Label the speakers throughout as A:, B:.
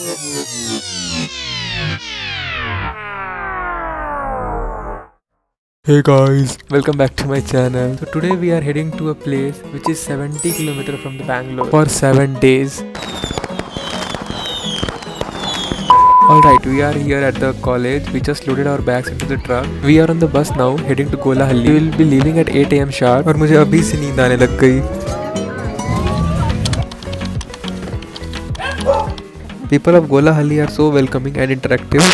A: Hey guys, welcome back to my channel. So today we are heading to a place which is 70 km from the Bangalore for 7 days. Alright, we are here at the college. We just loaded our bags into the truck. We are on the bus now heading to Golahalli. We will be leaving at 8 AM sharp और मुझे अभी से नींद आने लग गई. People of Golahalli are so welcoming and interactive.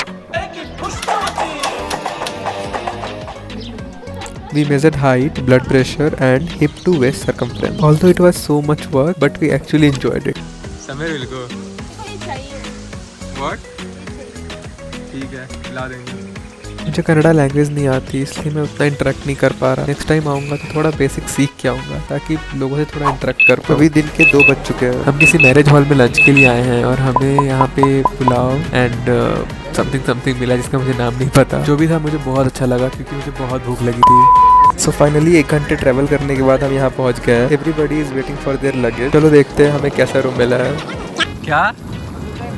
A: We measured height, blood pressure and hip to waist circumference. Although it was so much work, but we actually enjoyed it. Samir will go. What? ठीक है, ला देंगे. मुझे Kannada language नहीं आती इसलिए मैं उतना interact नहीं कर पा रहा. नेक्स्ट टाइम आऊँगा तो थोड़ा बेसिक सीख के आऊँगा ताकि लोगों से थोड़ा इंटरेक्ट कर पाऊँ. अभी दिन के 2 बज चुके हैं. हम किसी मैरिज हॉल में लंच के लिए आए हैं और हमें यहाँ पे पुलाव एंड समथिंग मिला जिसका मुझे नाम नहीं पता. जो भी था मुझे बहुत अच्छा लगा क्योंकि मुझे बहुत भूख लगी थी. सो फाइनली 1 घंटे ट्रैवल करने के बाद हम यहाँ पहुँच गए हैं. Everybody is waiting for their luggage. चलो देखते हैं हमें कैसा रूम मिला है. क्या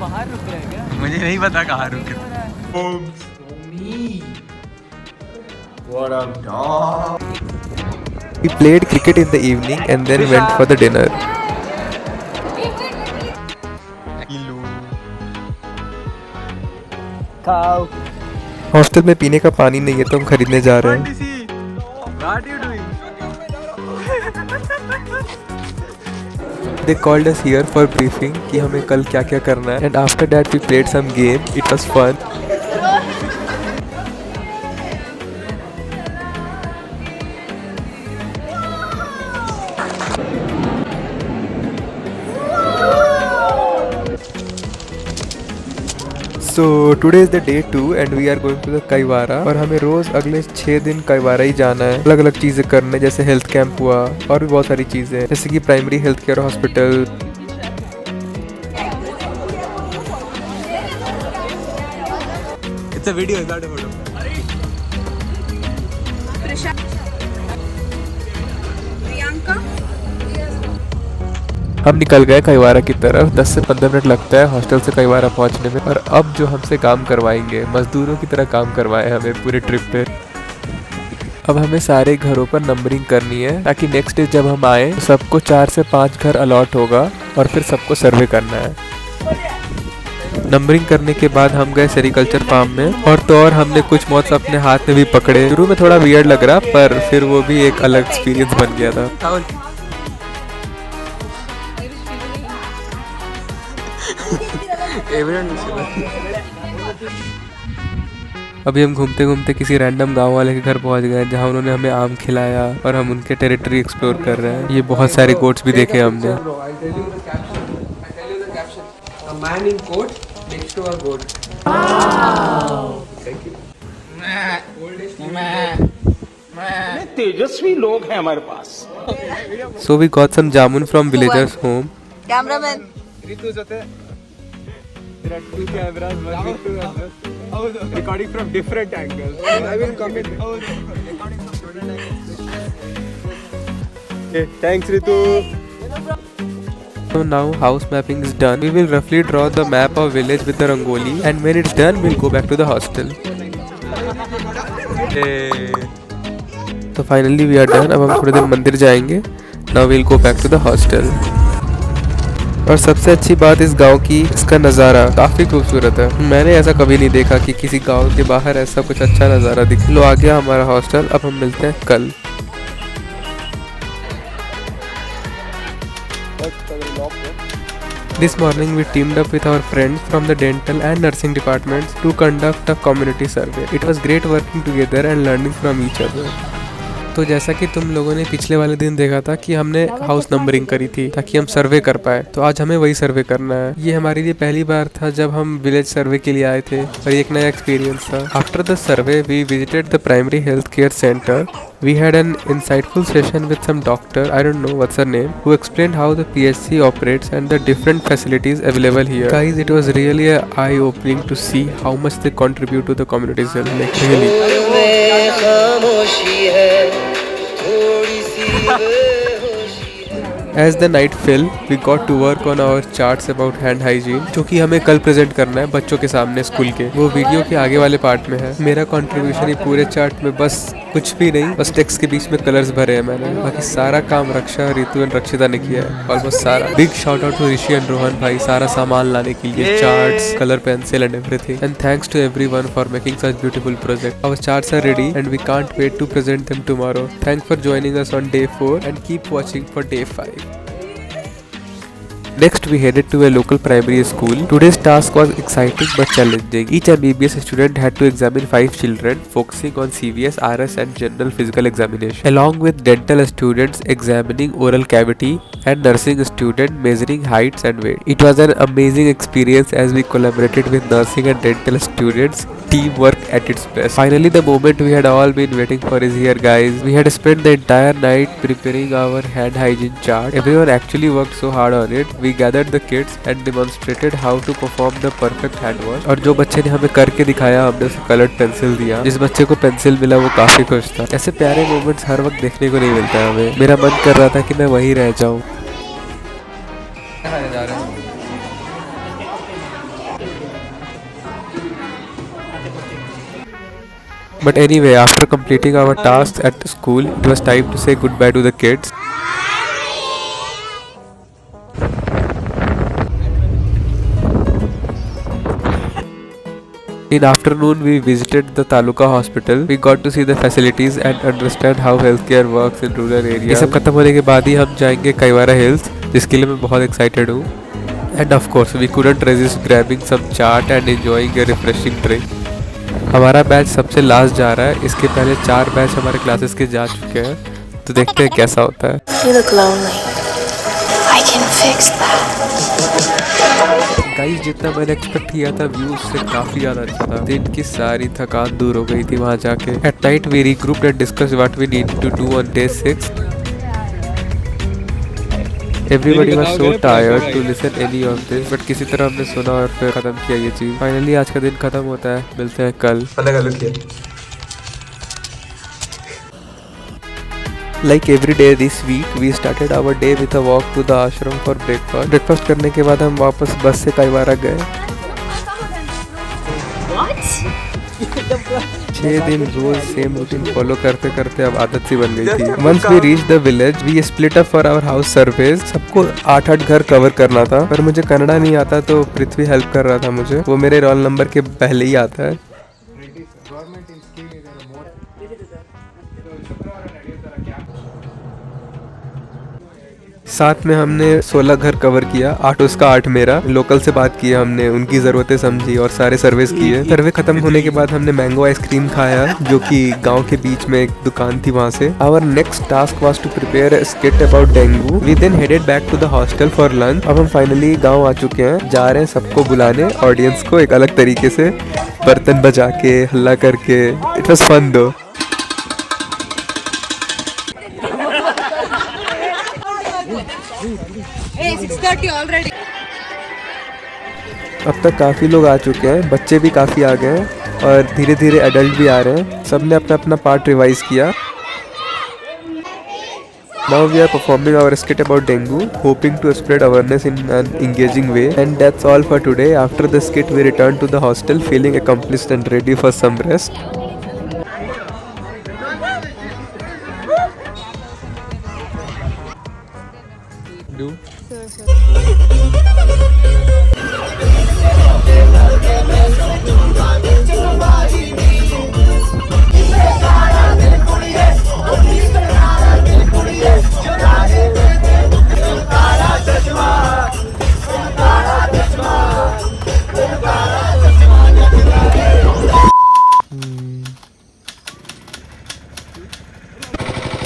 A: बाहर रुक रहे हैं क्या? मुझे नहीं पता कहाँ रुके.
B: What up, dog?
A: We played cricket in the evening and then went for the dinner. Hostel में पीने का पानी नहीं है तो हम खरीदने जा रहे हैं. They called us here for briefing कि हमें कल क्या क्या करना है. And after that we played some game. It was fun. So today is the day 2 and we are going to the काईवारा. और हमें रोज अगले 6 दिन काईवारा ही जाना है. अलग अलग चीजें करने जैसे हेल्थ कैंप हुआ और भी बहुत सारी चीजें जैसे कि primary health care hospital. It's a video, it's not a photo. हम निकल गए काईवारा की तरफ. 10 से 15 मिनट लगता है हॉस्टल से काईवारा पहुंचने में. और अब जो हमसे काम करवाएंगे मजदूरों की तरह काम करवाए हमें पूरे ट्रिप पे. अब हमें सारे घरों पर नंबरिंग करनी है ताकि नेक्स्ट डे जब हम आए तो सबको 4 से 5 घर अलॉट होगा और फिर सबको सर्वे करना है. नंबरिंग करने के बाद हम गए सेरिकल्चर फार्म में और तो और हमने कुछ मॉथ्स अपने हाथ में भी पकड़े. शुरू में थोड़ा वियर्ड लग रहा पर फिर वो भी एक अलग एक्सपीरियंस बन गया था. अभी हम घूमते घूमते किसी रैंडम गांव वाले के घर पहुंच गए जहां उन्होंने हमें आम खिलाया और हम उनके टेरिटरी एक्सप्लोर कर रहे हैं. ये बहुत सारे गोट्स भी देखे हमने.
B: तेजस्वी लोग हैं हमारे पास.
A: So we got some jamun from villagers' home.
C: Cameraman.
B: There are 2 cameras, recording from different angles. I will comment. Okay, thanks Ritu.
A: So now house mapping is done. We will roughly draw the map of village with the rangoli and when it's done we'll go back to the hostel. So finally we are done. अब हम थोड़ी देर मंदिर जाएंगे. Now we'll go back to the hostel. और सबसे अच्छी बात इस गांव की इसका नज़ारा काफ़ी खूबसूरत है. मैंने ऐसा कभी नहीं देखा कि किसी गांव के बाहर ऐसा कुछ अच्छा नज़ारा दिखे. लो आ गया हमारा हॉस्टल. अब हम मिलते हैं कल. This morning we teamed up with our friends from the dental and nursing departments to conduct a community survey. It was great working together and learning from each other. तो जैसा कि तुम लोगों ने पिछले वाले दिन देखा था कि हमने हाउस नंबरिंग करी थी ताकि हम सर्वे कर पाए, तो आज हमें वही सर्वे करना है. ये हमारे लिए पहली बार था जब हम विलेज सर्वे के लिए आए थे और ये एक नया एक्सपीरियंस था. After the survey we visited the primary health care centre. We had an insightful session with some doctor, I don't know what's her name, who explained how the PHC operates and the different facilities available here. Guys, it was really eye-opening to see how much they contribute to the community's health. Like really. As the night fell, we got to work on our charts about hand hygiene, जो कि हमें कल present करना है बच्चों के सामने school के। वो वीडियो के आगे वाले पार्ट में है। मेरा कंट्रीब्यूशन ही पूरे चार्ट में बस कुछ भी नहीं, बस टेक्स्ट के बीच में कलर्स भरे हैं मैंने। बाकी सारा काम रक्षा, रितु एंड रक्षिता ने किया है, ऑलमोस्ट सारा। Big shout out to Rishi and Rohan भाई, सारा सामान लाने के लिए, charts, colour pencil and everything. And thanks to everyone for making such beautiful project. Our charts are ready and we can't wait to present them tomorrow. Thanks for joining us on day 4 and keep watching for day 5. Next, we headed to a local primary school. Today's task was exciting but challenging. Each MBBS student had to examine 5 children, focusing on CVS, RS and general physical examination, along with dental students examining oral cavity and nursing student measuring heights and weight. It was an amazing experience as we collaborated with nursing and dental students. Teamwork at its best. Finally, the moment we had all been waiting for is here, guys. We had spent the entire night preparing our hand hygiene chart. Everyone actually worked so hard on it. We gathered the kids and demonstrated how to perform the perfect hand wash. और जो बच्चे ने हमें करके दिखाया, हमने उसे coloured pencil दिया। जिस बच्चे को पेंसिल मिला वो काफी खुश था। ऐसे प्यारे मोमेंट्स हर वक्त देखने को नहीं मिलता है हमें। मेरा मन कर रहा था कि मैं वहीं रह जाऊं। But anyway, after completing our tasks at the school, it was time to say goodbye to the kids. In afternoon, we visited the Taluka hospital. We got to see the facilities and understand how healthcare works in rural areas. ये सब खत्म होने के बाद ही हम जाएंगे काईवारा hills, जिसके लिए मैं बहुत एक्साइटेड हूँ. And of course, we couldn't resist grabbing some chaat and enjoying a refreshing drink. हमारा बैच सबसे लास्ट जा रहा है। इसके पहले 4 बैच हमारे क्लासेस के जा चुके हैं, तो देखते हैं कैसा होता है।
C: You look lonely. I can fix that.
A: Guys, जितना मैंने एक्सपेक्ट किया था व्यू उससे काफी ज्यादा अच्छा था। दिन की सारी थकान दूर हो गई थी वहाँ जाके। At night we regrouped and discussed what we need to do on day 6. Everybody was so tired to listen any of this, but किसी तरह हमने सुना और फिर खत्म किया ये चीज। फाइनली आज का दिन खत्म होता है, मिलते हैं कल। Like every day this week, we started our day with a walk to the ashram for breakfast. Breakfast करने के बाद हम वापस बस से काईवारा गए। 6 दिन रोज सेम रूटीन फॉलो करते करते अब आदत सी बन गई थी। Once we reached the village, we split up for our house surveys. सबको 8-8 घर कवर करना था, पर मुझे कन्नड़ा नहीं आता तो पृथ्वी हेल्प कर रहा था मुझे। वो मेरे रोल नंबर के पहले ही आता है। साथ में हमने 16 घर कवर किया, 8 उसका 8 मेरा। लोकल से बात की हमने, उनकी ज़रूरतें समझी और सारे सर्विस किए। सर्वे खत्म होने के बाद हमने मैंगो आइसक्रीम खाया, जो कि गांव के बीच में एक दुकान थी वहाँ से। Our next task was to prepare a skit about dengue. We then headed back to the hostel for lunch. अब हम फाइनली गाँव आ चुके हैं, जा रहे हैं सबको बुलाने, ऑडियंस को एक अलग तरीके से, बर्तन बजा के, हल्ला करके। इट वॉज फन दो।
D: Hey, 6:30 already.
A: अब तक काफ़ी लोग आ चुके हैं, बच्चे भी काफ़ी आ गए हैं और धीरे धीरे एडल्ट भी आ रहे हैं। सबने अपना अपना पार्ट रिवाइज किया। Now we are performing our skit about dengue, hoping to spread awareness in an engaging way. And that's all for today. After the skit, we return to the hostel, feeling accomplished and ready for some rest. Do.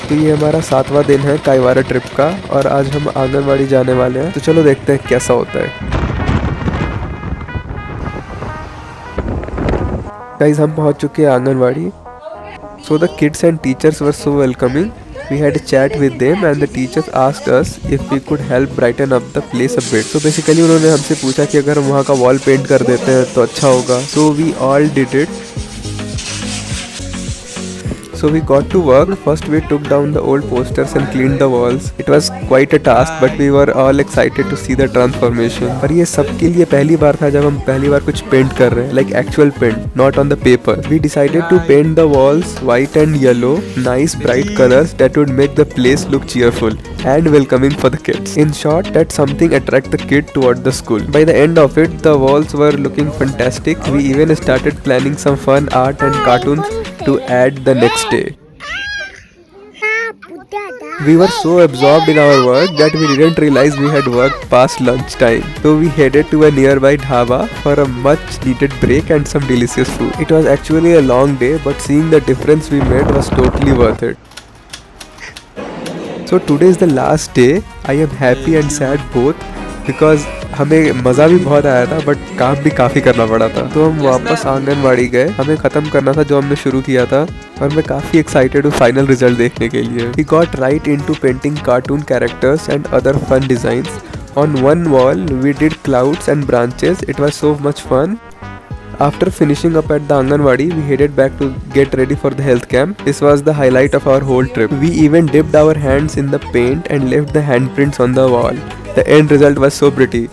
A: तो ये हमारा 7वां दिन है काईवारा trip का और आज हम आंगनवाड़ी जाने वाले हैं। तो चलो देखते हैं कैसा होता है। गाइस, हम पहुंच चुके हैं anganwadi. So the kids and teachers were so welcoming. We had a chat with them and the teachers asked us if we could help brighten up the place a bit. So basically उन्होंने हमसे पूछा कि अगर हम वहाँ का wall paint कर देते हैं तो अच्छा होगा. So we all did it. So we got to work. First we took down the old posters and cleaned the walls. It was quite a task, but we were all excited to see the transformation. और ये सबके लिए पहली बार था जब हम पहली बार कुछ पेंट कर रहे हैं, like actual paint, not on the paper. We decided to paint the walls white and yellow, nice bright colors that would make the place look cheerful and welcoming for the kids. In short, that something attract the kid toward the school. By the end of it, the walls were looking fantastic. We even started planning some fun art and cartoons to add the next day. We were so absorbed in our work that we didn't realize we had worked past lunchtime. So we headed to a nearby dhaba for a much needed break and some delicious food. It was actually a long day, but seeing the difference we made was totally worth it. So today is the last day. I am happy and sad both because हमें मज़ा भी बहुत आया था but काम भी काफ़ी करना पड़ा था. तो हम वापस आंगनवाड़ी गए. हमें ख़त्म करना था जो हमने शुरू किया था और मैं काफ़ी एक्साइटेड हूँ फाइनल रिजल्ट देखने के लिए. We got right into painting cartoon characters and other fun designs. On one wall we did clouds and branches. It was so much fun. After finishing up at the Anganwadi, we headed back to get ready for the health camp. This was the highlight of our whole trip. We even dipped our hands in the paint and left the handprints on the wall. The end result was so pretty.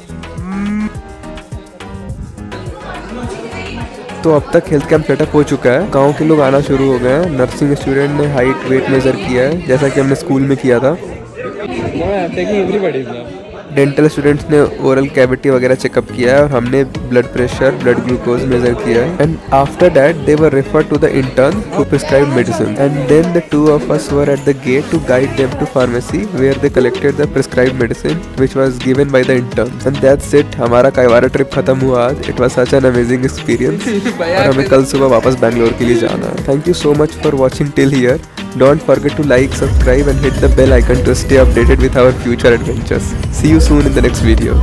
A: तो अब तक health camp setup हो चुका है. गांव के लोग आना शुरू हो गए हैं. नर्सिंग स्टूडेंट ने हाइट वेट मेजर किया है जैसा कि हमने स्कूल में किया था. डेंटल स्टूडेंट्स ने ओरल कैविटी वगैरह चेकअप किया है और हमने blood pressure blood glucose measure किया है. And after that they were referred to the intern who prescribe medicine and then the two of us were at the gate to guide them to pharmacy where they collected the prescribe medicine which was given by the intern. And that's it. हमारा कायवारा trip खत्म हुआ आज. It was such an amazing experience और हमें कल सुबह वापस बैंगलोर के लिए जाना है. Thank you so much for watching till here. Don't forget to like, subscribe and hit the bell icon to stay updated with our future adventures. See you soon in the next video.